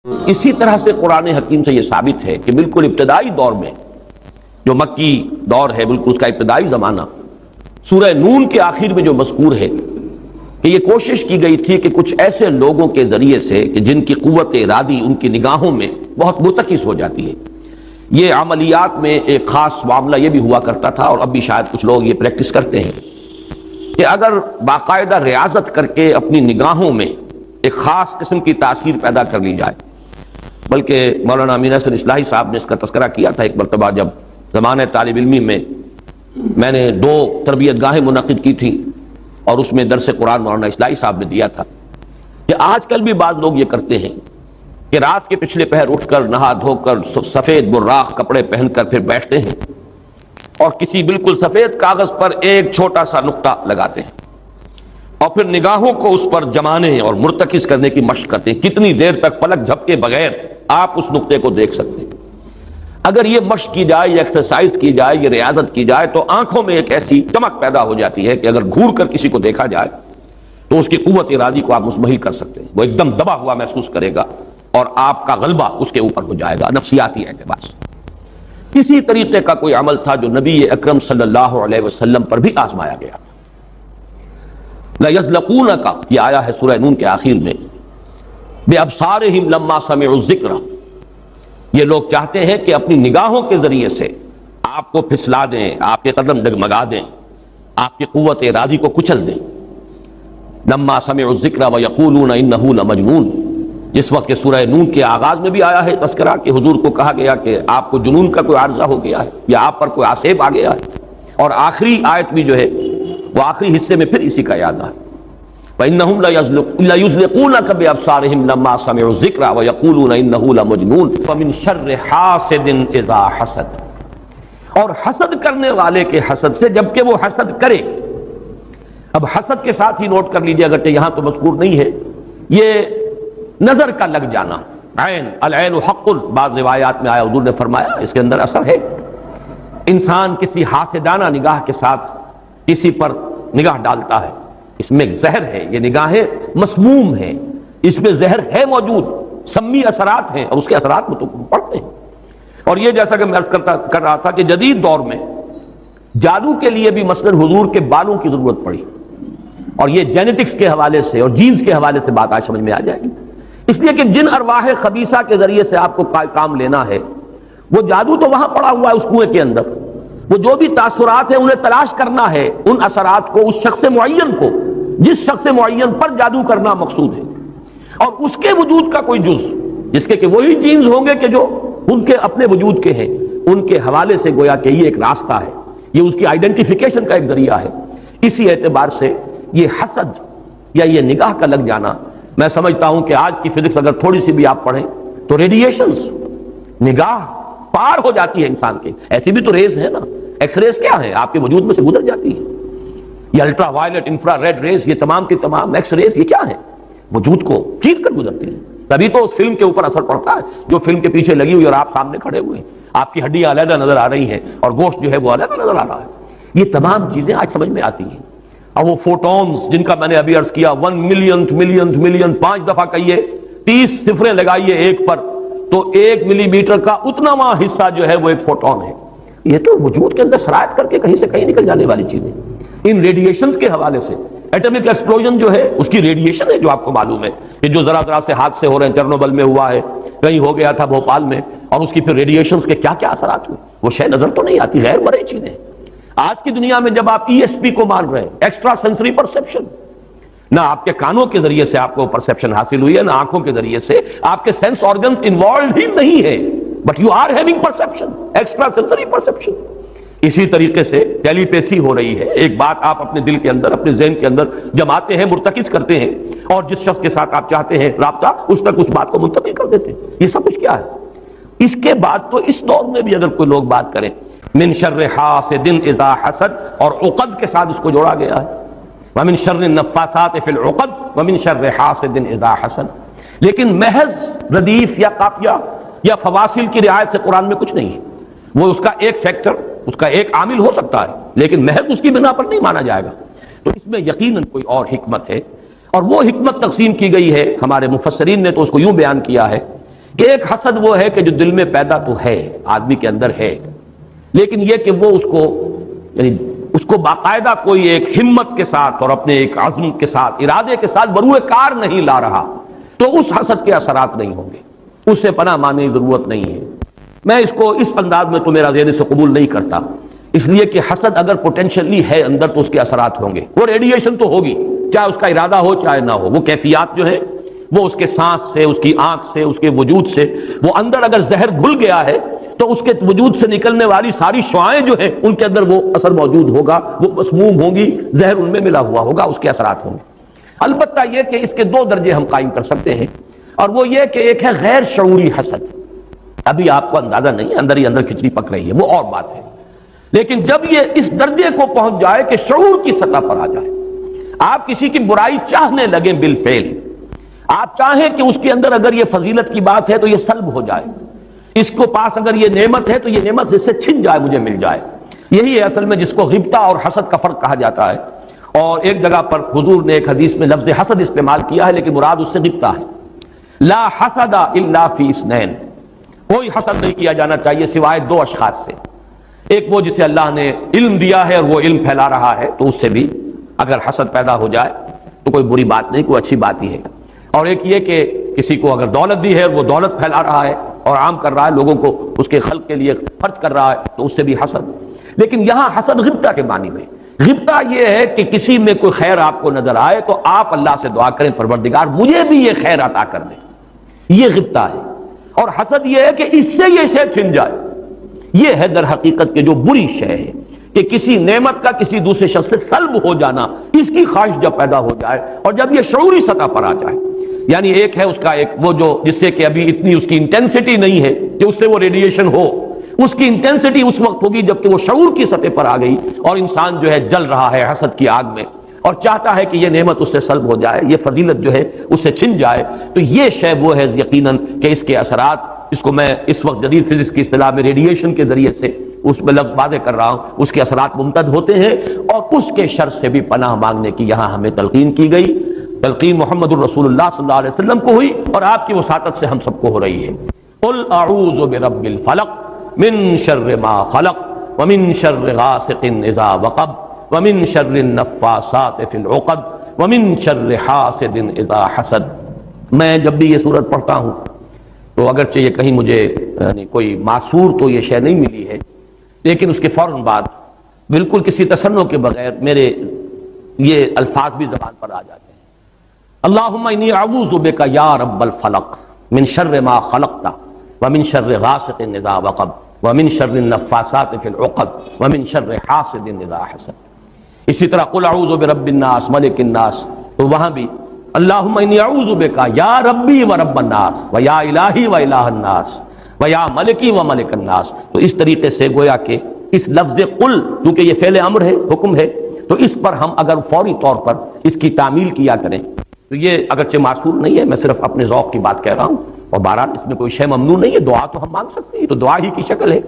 اسی طرح سے قرآن حکیم سے یہ ثابت ہے کہ بالکل ابتدائی دور میں جو مکی دور ہے، بالکل اس کا ابتدائی زمانہ، سورہ نون کے آخر میں جو مذکور ہے کہ یہ کوشش کی گئی تھی کہ کچھ ایسے لوگوں کے ذریعے سے کہ جن کی قوت ارادی ان کی نگاہوں میں بہت مرتکز ہو جاتی ہے، یہ عملیات میں ایک خاص معاملہ یہ بھی ہوا کرتا تھا، اور اب بھی شاید کچھ لوگ یہ پریکٹس کرتے ہیں کہ اگر باقاعدہ ریاضت کر کے اپنی نگاہوں میں ایک خاص قسم کی تاثیر پیدا کر لی جائے، بلکہ مولانا امین احسن اصلاحی صاحب نے اس کا تذکرہ کیا تھا ایک مرتبہ جب زمانہ طالب علمی میں نے 2 تربیت گاہیں منعقد کی تھیں، اور اس میں درس قرآن مولانا اصلاحی صاحب نے دیا تھا کہ آج کل بھی بعض لوگ یہ کرتے ہیں کہ رات کے پچھلے پہر اٹھ کر نہا دھو کر سفید براق کپڑے پہن کر پھر بیٹھتے ہیں اور کسی بالکل سفید کاغذ پر ایک چھوٹا سا نقطہ لگاتے ہیں اور پھر نگاہوں کو اس پر جمانے اور مرتکز کرنے کی مشق کرتے ہیں۔ کتنی دیر تک پلک جھپکے بغیر آپ اس نقطے کو دیکھ سکتے ہیں۔ اگر یہ مشق کی جائے، یہ ایکسرسائز کی جائے، یہ ریاضت کی جائے تو آنکھوں میں ایک ایسی چمک پیدا ہو جاتی ہے کہ اگر گھور کر کسی کو دیکھا جائے تو اس کی قوت ارادی کو آپ مزمحل کر سکتے ہیں، وہ ایک دم دبا ہوا محسوس کرے گا اور آپ کا غلبہ اس کے اوپر ہو جائے گا نفسیاتی اعتبار سے۔ اسی طریقے کا کوئی عمل تھا جو نبی اکرم صلی اللہ علیہ وسلم پر بھی آزمایا گیا تھا۔ لَيَزْلَقُونَكَ یہ آیا ہے سورہ نون کے آخر میں، بِأَبْصَارِهِمْ لَمَّا سَمِعُوا الذِّكْرَ، یہ لوگ چاہتے ہیں کہ اپنی نگاہوں کے ذریعے سے آپ کو پھسلا دیں، آپ کے قدم ڈگمگا دیں، آپ کی قوت ارادی کو کچل دیں۔ لَمَّا سَمِعُوا الذِّكْرَ وَيَقُولُونَ إِنَّهُ لَمَجْنُونٌ، جس وقت کہ سورہ نون کے آغاز میں بھی آیا ہے تذکرہ کہ حضور کو کہا گیا کہ آپ کو جنون کا کوئی عارضہ ہو گیا ہے یا آپ پر کوئی آسیب آ گیا ہے، اور آخری آیت بھی جو ہے وہ آخری حصے میں پھر اسی کا یاد ہے، فَإِنَّهُمْ لَيُزْلِقُونَكَ بِأَبْصَارِهِمْ لَمَّا سَمِعُوا الذِّكْرَ وَيَقُولُونَ إِنَّهُ لَمَجْنُونٌ وَمِن شَرِّ حَاسِدٍ إِذَا حَسَدَ، اور حسد کرنے والے کے حسد سے جبکہ وہ حسد کرے۔ اب حسد کے ساتھ ہی نوٹ کر لیجئے، اگرچہ یہاں تو مذکور نہیں ہے، یہ نظر کا لگ جانا، عین العین حق، بعض روایات میں آیا حضور نے فرمایا اس کے اندر اثر ہے۔ انسان کسی حاسدانہ نگاہ کے ساتھ کسی پر نگاہ ڈالتا ہے، اس میں زہر ہے، یہ نگاہیں مسموم ہیں، اس میں زہر ہے موجود، سمی اثرات ہیں اور اس کے اثرات میں تو پڑتے ہیں۔ اور یہ جیسا کہ میں عرض کر رہا تھا کہ جدید دور میں جادو کے لیے بھی مثلاً حضور کے بالوں کی ضرورت پڑی، اور یہ جینیٹکس کے حوالے سے اور جینز کے حوالے سے بات آج سمجھ میں آ جائے گی، اس لیے کہ جن ارواح خبیثہ کے ذریعے سے آپ کو کام لینا ہے وہ جادو تو وہاں پڑا ہوا ہے اس کنویں کے اندر، وہ جو بھی تاثرات ہیں انہیں تلاش کرنا ہے، ان اثرات کو اس شخص معین کو، جس شخص معین پر جادو کرنا مقصود ہے، اور اس کے وجود کا کوئی جز جس کے کہ وہی جینز ہوں گے کہ جو ان کے اپنے وجود کے ہیں، ان کے حوالے سے گویا کہ یہ ایک راستہ ہے، یہ اس کی آئیڈینٹیفیکیشن کا ایک ذریعہ ہے۔ اسی اعتبار سے یہ حسد یا یہ نگاہ کا لگ جانا، میں سمجھتا ہوں کہ آج کی فزکس اگر تھوڑی سی بھی آپ پڑھیں تو ریڈیشنز نگاہ پار ہو جاتی ہے انسان کے، ایسی بھی تو ریز ہے نا، ایکس ریز کیا ہے آپ کے وجود میں سے گزر جاتی ہے، یہ ultra violet infra red rays, یہ تمام کی تمام ایکس ریز یہ کیا ہے، وجود کو چیر کر گزرتی ہیں، تبھی تو اس فلم کے اوپر اثر پڑتا ہے جو فلم کے پیچھے لگی ہوئی اور آپ سامنے کھڑے ہوئے ہیں، آپ کی ہڈیاں علیحدہ نظر آ رہی ہیں اور گوشت جو ہے وہ علیحدہ نظر آ رہا ہے، یہ تمام چیزیں آج سمجھ میں آتی ہیں۔ اور وہ فوٹونز جن کا میں نے ابھی عرض کیا 1 ملین 5 دفعہ کہیے 30 صفریں لگائیے ایک پر تو 1 ملی میٹر کا اتناواں حصہ جو ہے وہ ایک فوٹون ہے، یہ تو وجود کے اندر سرایت کر کے کہیں سے کہیں نکل جانے والی چیزیں۔ ان ریڈیشنز کے حوالے سے ایٹمک ایکسپلوژن جو ہے اس کی ریڈیشن ہے جو آپ کو معلوم ہے کہ جو ذرا ذرا سے حادثے ہو رہے ہیں، چرنوبل میں ہوا ہے، کہیں ہو گیا تھا بھوپال میں، اور اس کی پھر ریڈیشنز کے کیا کیا اثرات ہوئے، وہ شے نظر تو نہیں آتی، غیر مرئی چیزیں۔ آج کی دنیا میں جب آپ ESP کو مان رہے ہیں، ایکسٹرا سینسری پرسیپشن، نہ آپ کے کانوں کے ذریعے سے آپ کو پرسیپشن حاصل ہوئی ہے، نہ آنکھوں کے ذریعے سے، آپ کے سینس آرگنز انوالوڈ ہی نہیں ہے، but you are having perception, extra sensory perception. اسی طریقے سے ٹیلیپیتھی ہو رہی ہے، ایک بات آپ اپنے دل کے اندر، اپنے ذہن کے اندر جماتے ہیں، مرتکز کرتے ہیں، اور جس شخص کے ساتھ آپ چاہتے ہیں رابطہ اس تک اس بات کو منتقل کر دیتے ہیں، یہ سب کچھ کیا ہے؟ اس کے بعد تو اس دور میں بھی اگر کوئی لوگ بات کریں من شر حاسد اذا حسد، اور عقد کے ساتھ اس کو جوڑا گیا ہے، ومن شر النفاثات فی العقد ومن شر حاسد اذا حسد، لیکن محض ردیف یا قافیہ یا فواصل کی رعایت سے قرآن میں کچھ نہیں ہے، وہ اس کا ایک فیکٹر، اس کا ایک عامل ہو سکتا ہے، لیکن محض اس کی بنا پر نہیں مانا جائے گا، تو اس میں یقیناً کوئی اور حکمت ہے، اور وہ حکمت تقسیم کی گئی ہے، ہمارے مفسرین نے تو اس کو یوں بیان کیا ہے ایک حسد وہ ہے کہ جو دل میں پیدا تو ہے، آدمی کے اندر ہے، لیکن یہ کہ وہ اس کو باقاعدہ کوئی ایک ہمت کے ساتھ اور اپنے ایک عزم کے ساتھ، ارادے کے ساتھ بروئے کار نہیں لا رہا، تو اس حسد کے اثرات نہیں ہوں گے، اس سے پناہ مانگنے کی ضرورت نہیں ہے۔ میں اس کو اس انداز میں تو میرا ذہن سے قبول نہیں کرتا، اس لیے کہ حسد اگر پوٹینشلی ہے اندر تو اس کے اثرات ہوں گے، وہ ریڈیشن تو ہوگی، چاہے اس کا ارادہ ہو چاہے نہ ہو، وہ کیفیات جو ہے وہ اس کے سانس سے، اس کی آنکھ سے، اس کے وجود سے، وہ اندر اگر زہر گھل گیا ہے تو اس کے وجود سے نکلنے والی ساری شعاعیں جو ہیں ان کے اندر وہ اثر موجود ہوگا، وہ مسموم ہوں گی، زہر ان میں ملا ہوا ہوگا، اس کے اثرات ہوں گے۔ البتہ یہ کہ اس کے دو درجے ہم قائم کر سکتے ہیں، اور وہ یہ کہ ایک ہے غیر شعوری حسد، ابھی آپ کو اندازہ نہیں، اندر ہی اندر کھچڑی پک رہی ہے، وہ اور بات ہے، لیکن جب یہ اس درجے کو پہنچ جائے کہ شعور کی سطح پر آ جائے، آپ کسی کی برائی چاہنے لگیں بالفعل، آپ چاہیں کہ اس کے اندر اگر یہ فضیلت کی بات ہے تو یہ سلب ہو جائے، اس کو پاس اگر یہ نعمت ہے تو یہ نعمت اس سے چھن جائے، مجھے مل جائے، یہی ہے اصل میں جس کو غبطہ اور حسد کا فرق کہا جاتا ہے۔ اور ایک جگہ پر حضور نے ایک حدیث میں لفظ حسد استعمال کیا ہے، لیکن مراد اس سے غبطہ ہے۔ لا حسد الا فی اثنین، کوئی حسد نہیں کیا جانا چاہیے سوائے دو اشخاص سے، ایک وہ جسے اللہ نے علم دیا ہے اور وہ علم پھیلا رہا ہے تو اس سے بھی اگر حسد پیدا ہو جائے تو کوئی بری بات نہیں، کوئی اچھی بات ہی ہے، اور ایک یہ کہ کسی کو اگر دولت دی ہے اور وہ دولت پھیلا رہا ہے اور عام کر رہا ہے، لوگوں کو اس کے خلق کے لیے خرچ کر رہا ہے تو اس سے بھی حسد۔ لیکن یہاں حسد غبطہ کے معنی میں، غبطہ یہ ہے کہ کسی میں کوئی خیر آپ کو نظر آئے تو آپ اللہ سے دعا کریں پروردگار مجھے بھی یہ خیر عطا کر دے، یہ غبطہ ہے۔ اور حسد یہ ہے کہ اس سے یہ شے چھن جائے، یہ ہے در حقیقت کے جو بری شے ہے کہ کسی نعمت کا کسی دوسرے شخص سے سلب ہو جانا، اس کی خواہش جب پیدا ہو جائے اور جب یہ شعوری سطح پر آ جائے، یعنی ایک ہے اس کا ایک وہ جو جس سے کہ ابھی اتنی اس کی انٹینسٹی نہیں ہے کہ اس سے وہ ریڈیشن ہو، اس کی انٹینسٹی اس وقت ہوگی جبکہ وہ شعور کی سطح پر آ گئی اور انسان جو ہے جل رہا ہے حسد کی آگ میں اور چاہتا ہے کہ یہ نعمت اس سے سلب ہو جائے، یہ فضیلت جو ہے اس سے چھن جائے، تو یہ شے وہ ہے یقیناً کہ اس کے اثرات، اس کو میں اس وقت جدید فزکس کی اصطلاح میں ریڈیشن کے ذریعے سے اس میں لفظ واضح کر رہا ہوں، اس کے اثرات ممتد ہوتے ہیں، اور اس کے شر سے بھی پناہ مانگنے کی یہاں ہمیں تلقین کی گئی۔ تلقین محمد الرسول اللہ صلی اللہ علیہ وسلم کو ہوئی اور آپ کی وساطت سے ہم سب کو ہو رہی ہے۔ قل اعوذ برب الفلق من شر ما خلق ومن شر غاسق اذا وقب ومن شر النفاثات في العقد ومن شر حاسد اذا حسد۔ میں جب بھی یہ سورت پڑھتا ہوں تو اگرچہ یہ کہیں مجھے یعنی کوئی معصور تو یہ شے نہیں ملی ہے، لیکن اس کے فوراً بعد بالکل کسی تصنع کے بغیر میرے یہ الفاظ بھی زبان پر آ جاتے ہیں۔ اللہم انی اعوذ بک یا رب الفلق من شر ما خلقت ومن شر غاسق اذا وقب ومن شر النفاثات في العقد ومن شر حاسد اذا حسد۔ اسی طرح قل اعوذ برب الناس ملک الناس، تو وہاں بھی اللہم انی اعوذ بک یا ربی و رب الناس و یا الہی و الہ الناس و یا ملکی و ملک الناس۔ تو اس طریقے سے گویا کہ اس لفظ قل کیونکہ یہ فعل امر ہے، حکم ہے، تو اس پر ہم اگر فوری طور پر اس کی تعمیل کیا کریں تو یہ اگرچہ معصور نہیں ہے، میں صرف اپنے ذوق کی بات کہہ رہا ہوں، اور بہرحال اس میں کوئی شے ممنوع نہیں ہے، دعا تو ہم مانگ سکتے ہیں، تو دعا ہی کی شکل ہے،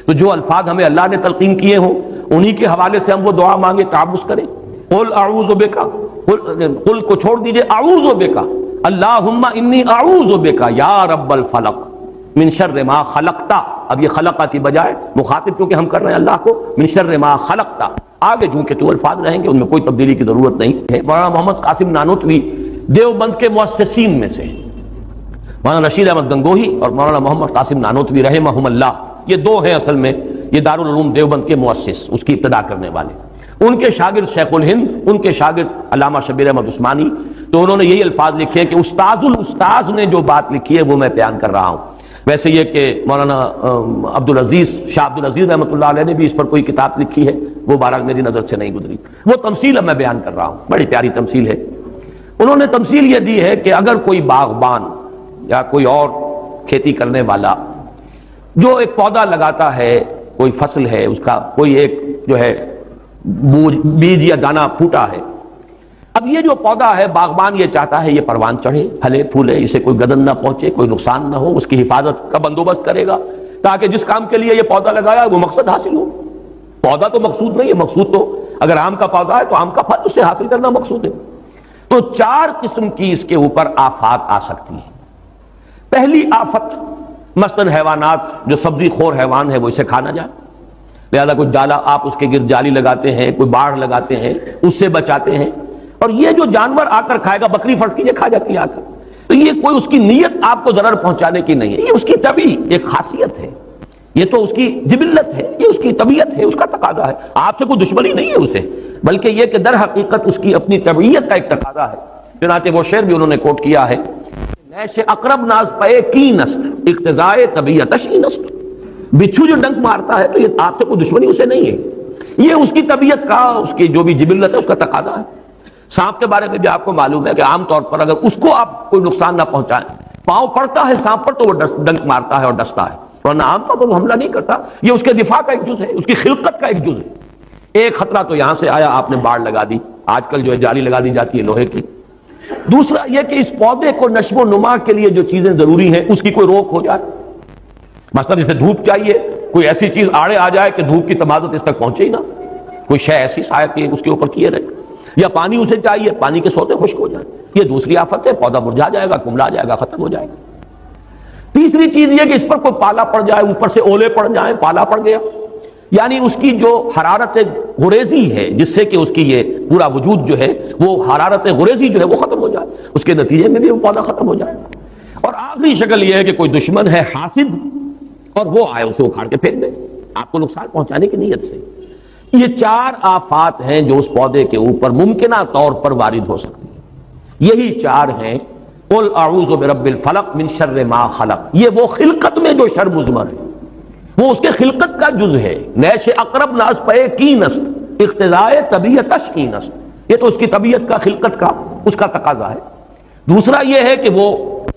تو جو الفاظ ہمیں اللہ نے تلقین کیے ہوں انہی کے حوالے سے ہم وہ دعا مانگے، تعوذ کریں۔ قل اعوذ بک، قل کو چھوڑ دیجئے، اعوذ بک، اللہم انی اعوذ بک یا رب الفلق من شر ما خلقتا۔ اب یہ خلقہ کی بجائے مخاطب کیونکہ ہم کر رہے ہیں اللہ کو، من شر ما خلقتا، آگے چونکہ تو الفاظ رہیں گے ان میں کوئی تبدیلی کی ضرورت نہیں ہے۔ مولانا محمد قاسم نانوتوی دیوبند کے مؤسسین میں سے، مولانا رشید احمد گنگوہی اور مولانا محمد قاسم نانوتوی رحمہم اللہ، یہ دو ہیں اصل میں یہ دارالعلوم دیوبند کے مؤسس، اس کی ابتدا کرنے والے۔ ان کے شاگرد شیخ الہند، ان کے شاگرد علامہ شبیر احمد عثمانی، تو انہوں نے یہی الفاظ لکھے کہ استاذ الاستاذ نے جو بات لکھی ہے وہ میں بیان کر رہا ہوں۔ ویسے یہ کہ مولانا عبدالعزیز شاہ عبدالعزیز رحمۃ اللہ علیہ نے بھی اس پر کوئی کتاب لکھی ہے، وہ بہرحال میری نظر سے نہیں گزری، وہ تمثیل اب میں بیان کر رہا ہوں، بڑی پیاری تمثیل ہے۔ انہوں نے تمثیل یہ دی ہے کہ اگر کوئی باغبان یا کوئی اور کھیتی کرنے والا جو ایک پودا لگاتا ہے، کوئی فصل ہے، اس کا کوئی ایک جو ہے بیج یا دانہ پھوٹا ہے، اب یہ جو پودا ہے باغبان یہ چاہتا ہے یہ پروان چڑھے، پھلے پھولے، اسے کوئی گدن نہ پہنچے، کوئی نقصان نہ ہو، اس کی حفاظت کا بندوبست کرے گا تاکہ جس کام کے لیے یہ پودا لگایا وہ مقصد حاصل ہو۔ پودا تو مقصود نہیں ہے، مقصود تو اگر آم کا پودا ہے تو آم کا پھل اس سے حاصل کرنا مقصود ہے۔ تو چار قسم کی اس کے اوپر آفات آ سکتی ہیں۔ پہلی آفت مثلاً حیوانات، جو سبزی خور حیوان ہے وہ اسے کھا نہ جائے، لہذا کوئی ڈالا آپ اس کے گرد جالی لگاتے ہیں، کوئی باڑ لگاتے ہیں، اس سے بچاتے ہیں، اور یہ جو جانور آ کر کھائے گا، بکری فرض کیجیے کھا جاتی ہے آ کر، تو یہ کوئی اس کی نیت آپ کو ضرر پہنچانے کی نہیں ہے، یہ اس کی طبعی ایک خاصیت ہے، یہ تو اس کی جبلت ہے، یہ اس کی طبیعت ہے، اس کا تقاضا ہے، آپ سے کوئی دشمنی نہیں ہے اسے، بلکہ یہ کہ در حقیقت اس کی اپنی طبیعت کا ایک تقاضا ہے۔ چنانچہ وہ شعر بھی انہوں نے کوٹ کیا ہے، نیش اقرب ناز پے کی نست اقتضائے طبیعتش ای نست، بچھو جو ڈنک مارتا ہے تو یہ آپ سے کوئی دشمنی اسے نہیں ہے، یہ اس کی طبیعت کا، اس کی جو بھی جبلت ہے اس کا تقاضا ہے۔ سانپ کے بارے میں بھی آپ کو معلوم ہے کہ عام طور پر اگر اس کو آپ کوئی نقصان نہ پہنچائیں، پاؤں پڑتا ہے سانپ پر تو وہ ڈنک مارتا ہے اور ڈستا ہے، ورنہ عام طور پر وہ حملہ نہیں کرتا، یہ اس کے دفاع کا ایک جز ہے، اس کی خلقت کا ایک جز ہے۔ ایک خطرہ تو یہاں سے آیا، آپ نے باڑ لگا دی، آج کل جو ہے جالی لگا دی جاتی ہے لوہے کی۔ دوسرا یہ کہ اس پودے کو نشو و نما کے لیے جو چیزیں ضروری ہیں اس کی کوئی روک ہو جائے، مثلا اسے دھوپ چاہیے، کوئی ایسی چیز آڑے آ جائے کہ دھوپ کی تمازت اس تک پہنچے ہی نہ، کوئی شے ایسی سایہ کی اس کے اوپر کیے رہے، یا پانی اسے چاہیے، پانی کے سوتے خشک ہو جائیں، یہ دوسری آفت ہے، پودا مرجھا جائے گا، کملا جائے گا، ختم ہو جائے گا۔ تیسری چیز یہ کہ اس پر کوئی پالا پڑ جائے، اوپر سے اولے پڑ جائیں، پالا پڑ گیا، یعنی اس کی جو حرارت غریزی ہے جس سے کہ اس کی یہ پورا وجود جو ہے وہ حرارت غریزی جو ہے وہ ختم ہو جائے، اس کے نتیجے میں بھی وہ پودا ختم ہو جائے۔ اور آخری شکل یہ ہے کہ کوئی دشمن ہے حاسد اور وہ آئے اسے اکھاڑ کے پھینک دے آپ کو نقصان پہنچانے کی نیت سے۔ یہ چار آفات ہیں جو اس پودے کے اوپر ممکنہ طور پر وارد ہو سکتی ہیں، یہی چار ہیں۔ قل اعوذ برب الفلق من شر ما خلق، یہ وہ خلقت میں جو شر مضمر ہے، وہ اس کے خلقت کا جز ہے۔ نیش اقرب ناز پے کی نست اقتضائے طبیعتش کی نست، یہ تو اس کی طبیعت کا، خلقت کا، اس کا تقاضا ہے۔ دوسرا یہ ہے کہ وہ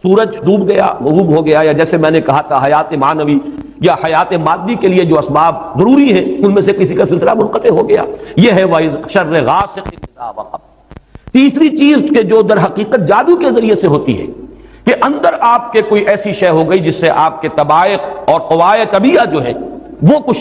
سورج ڈوب گیا، غروب ہو گیا، یا جیسے میں نے کہا تھا حیات معنوی یا حیات مادی کے لیے جو اسباب ضروری ہیں ان میں سے کسی کا سلسلہ منقطع ہو گیا، یہ ہے وَإِذْ شَرِّ غَاسِقٍ إِذَا وَقَبَ۔ تیسری چیز کہ جو در حقیقت جادو کے ذریعے سے ہوتی ہے کہ اندر آپ کے کوئی ایسی شے ہو گئی جس سے آپ کے طبائع اور قوائے طبیعہ جو ہے وہ کچھ